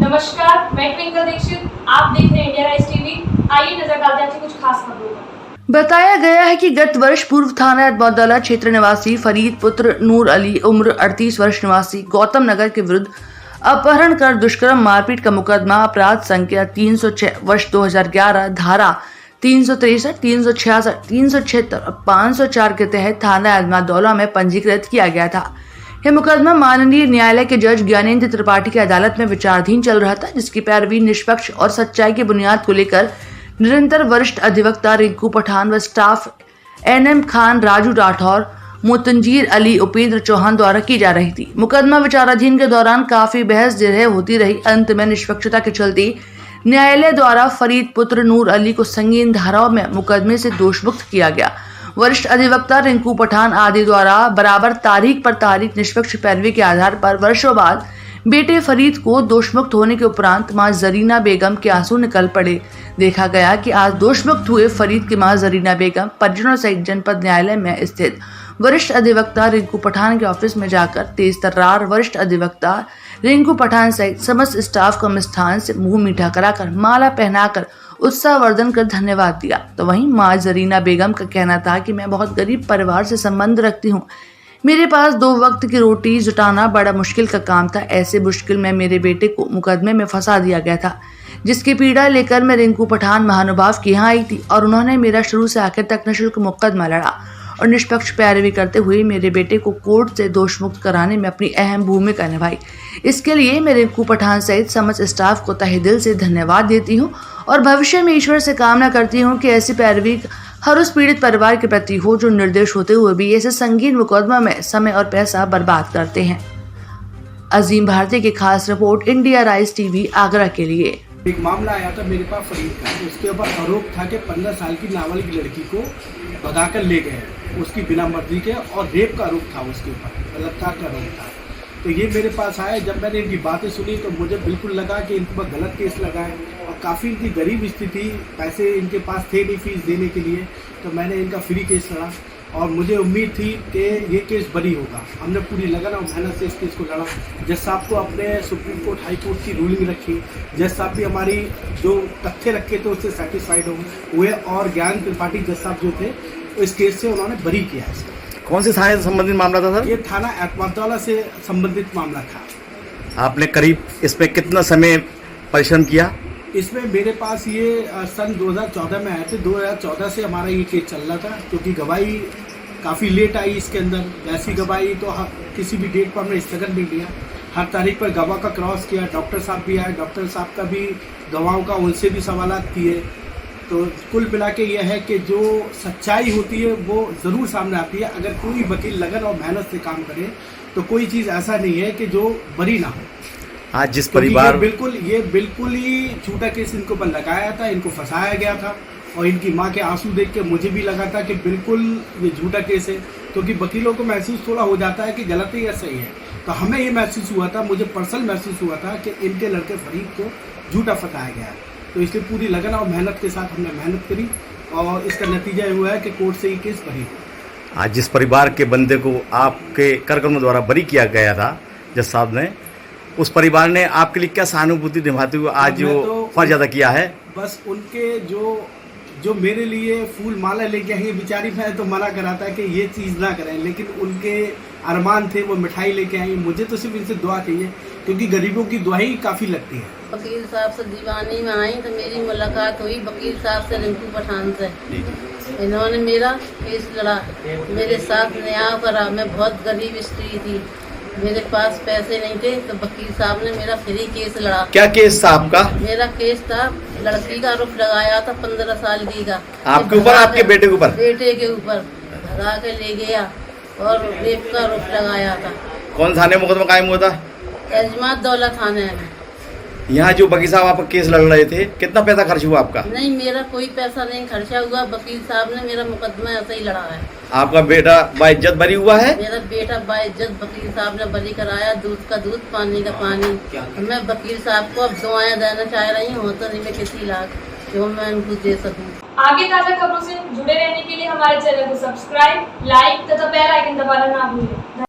नमस्कार, मैं ट्विंकल दीक्षित। आप देख रहे हैं इंडिया राइज टीवी। आइए नजर डालते हैं कुछ खास खबरों पर। बताया गया है कि गत वर्ष पूर्व थाना अतबौदौला क्षेत्र निवासी फरीद पुत्र नूर अली उम्र 38 वर्ष निवासी गौतम नगर के विरुद्ध अपहरण कर दुष्कर्म मारपीट का मुकदमा अपराध संख्या 306 वर्ष 2011 धारा 363, 366, 376 और 504 के तहत थाना अतबौदौला में पंजीकृत किया गया था। यह मुकदमा माननीय न्यायालय के जज ज्ञानेंद्र त्रिपाठी की अदालत में विचाराधीन चल रहा था, जिसकी पैरवी निष्पक्ष और सच्चाई की बुनियाद को लेकर निरंतर वरिष्ठ अधिवक्ता रिंकू पठान व स्टाफ एनएम खान, राजू राठौर, मुतंजीर अली, उपेंद्र चौहान द्वारा की जा रही थी। मुकदमा विचाराधीन के दौरान काफी बहस जिरह होती रही। अंत में निष्पक्षता के चलते न्यायालय द्वारा फरीद पुत्र नूर अली को संगीन धाराओं में मुकदमे से दोषमुक्त किया गया। वरिष्ठ अधिवक्ता रिंकू पठान आदि द्वारा बराबर तारीख पर तारीख निष्पक्ष पैरवी के आधार पर वर्षों बाद बेटे फरीद को दोषमुक्त होने के उपरांत मां जरीना बेगम के आंसू निकल पड़े। देखा गया कि आज दोषमुक्त हुए फरीद की मां जरीना बेगम परिजनों सहित जनपद न्यायालय में स्थित वरिष्ठ अधिवक्ता रिंकू पठान के ऑफिस में जाकर तेज तर्रार वरिष्ठ अधिवक्ता रिंकू पठान सहित समस्त स्टाफ को मिष्ठान से मुंह मीठा कराकर माला पहनाकर उत्साहवर्धन कर धन्यवाद दिया। तो वहीं मां जरीना बेगम का कहना था कि मैं बहुत गरीब परिवार से संबंध रखती हूँ। मेरे पास 2 वक्त की रोटी जुटाना बड़ा मुश्किल का काम था। ऐसे मुश्किल में मेरे बेटे को मुकदमे में फंसा दिया गया था, जिसकी पीड़ा लेकर मैं रिंकू पठान महानुभाव के यहाँ आई थी और उन्होंने मेरा शुरू से आखिर तक निःशुल्क मुकदमा लड़ा और निष्पक्ष पैरवी करते हुए मेरे बेटे को कोर्ट से दोषमुक्त कराने में अपनी अहम भूमिका निभाई। इसके लिए मैं रिंकू पठान सहित समस्त स्टाफ को तहे दिल से धन्यवाद देती हूँ और भविष्य में ईश्वर से कामना करती हूँ कि ऐसी पैरवी हर उस पीड़ित परिवार के प्रति हो जो निर्दोष होते हुए भी ऐसे संगीन मुकदमा में समय और पैसा बर्बाद करते हैं। अजीम भारती की खास report, India rise TV, Agra के लिए। एक मामला आया था मेरे पास फरीद का। उसके ऊपर आरोप था कि 15 साल की नाबालिग लड़की को भगाकर ले गए उसकी बिना मर्जी के, और रेप का आरोप था उसके ऊपर, बलात्कार का आरोप था। तो ये मेरे पास आया। जब मैंने इनकी बातें सुनी तो मुझे बिल्कुल लगा कि इनके ऊपर गलत केस लगा है और काफ़ी इनकी गरीब स्थिति, पैसे इनके पास थे नहीं फीस देने के लिए। तो मैंने इनका फ्री केस लड़ा और मुझे उम्मीद थी कि ये केस बरी होगा। हमने पूरी लगन और मेहनत से इस केस को लड़ा। जज साहब को अपने सुप्रीम कोर्ट, हाई कोर्ट की रूलिंग रखी। जज साहब भी हमारी जो तथ्य रखे थे उससे सेटिस्फाइड हुए और ज्ञान त्रिपाठी जज साहब जो थे इस केस से उन्होंने बरी किया। इसको कौन से थाने से संबंधित मामला था सर? ये थाना अतबौदौला से संबंधित मामला था। आपने करीब इस पे कितना समय परिश्रम किया? इसमें मेरे पास ये सन 2014 में आए थे। 2014 से हमारा ये केस चल रहा था, क्योंकि गवाही काफ़ी लेट आई इसके अंदर। वैसी गवाही तो किसी भी डेट पर हमने स्थगन नहीं लिया। हर तारीख पर गवाह का क्रॉस किया। डॉक्टर साहब भी आए, डॉक्टर साहब का भी गवाहों का उनसे भी सवालात किए। तो कुल मिला के यह है कि जो सच्चाई होती है वो ज़रूर सामने आती है। अगर कोई वकील लगन और मेहनत से काम करे तो कोई चीज़ ऐसा नहीं है कि जो बरी ना हो। आज जिस परिवार ये बिल्कुल ही झूठा केस इनको पर लगाया था, इनको फंसाया गया था और इनकी माँ के आंसू देख के मुझे भी लगा था कि बिल्कुल ये झूठा केस है, क्योंकि वकीलों को महसूस थोड़ा हो जाता है कि गलत है या सही है। तो हमें ये महसूस हुआ था, मुझे पर्सनल महसूस हुआ था कि इनके लड़के फरीद को झूठा फंसाया गया है। तो इसलिए पूरी लगन और मेहनत के साथ हमने मेहनत करी और इसका नतीजा ये हुआ है कि कोर्ट से ये केस बरी हुआ। आज जिस परिवार के बंदे को आपके कार्यक्रम द्वारा बरी किया गया था जज साहब ने, उस परिवार ने आपके लिए क्या सहानुभूति निभाते हुए आज जो फर्ज अदा किया है? बस उनके जो मेरे लिए फूल माला लेके आएंगे बेचारी, मैं तो मना करा था कि ये चीज़ ना करें, लेकिन उनके अरमान थे, वो मिठाई लेके आई। मुझे तो सिर्फ इनसे दुआ चाहिए, क्योंकि गरीबों की दुआ ही काफ़ी लगती है। वकील साहब से दीवानी में आई तो मेरी मुलाकात हुई वकील साहब से, रिंकू पठान से। इन्होंने मेरा केस लड़ा, मेरे साथ न्याय करा। मैं बहुत गरीब स्त्री थी, मेरे पास पैसे नहीं थे, तो वकील साहब ने मेरा फ्री केस लड़ा। क्या केस था आपका? मेरा केस था, लड़की का आरोप लगाया था 15 साल की का। आपके ऊपर? आपके बेटे के ऊपर? बेटे के ऊपर भगा के ले गया और रेप का आरोप लगाया था। कौन थाने मुकदमा कायम हुआ था? अतबौदौला थाने में। यहाँ जो वकील साहब आपका केस लड़ रहे थे, कितना पैसा खर्च हुआ आपका? नहीं, मेरा कोई पैसा नहीं खर्चा हुआ। वकील साहब ने मेरा मुकदमा ऐसे ही लड़ा है। आपका बेटा बाइज्जत बरी हुआ है? मेरा बेटा बाइज्जत वकील साहब ने बरी कराया। दूध का दूध, पानी का पानी। मैं वकील साहब को अब दुआएं देना चाह रही हूँ, तो नहीं मैं किसी लाख जो मैं उनको दे सकूँ। आगे ताज़ा खबरों से जुड़े रहने के लिए हमारे चैनल को सब्सक्राइब, लाइक तथा बेल आइकन दबाना ना भूलें।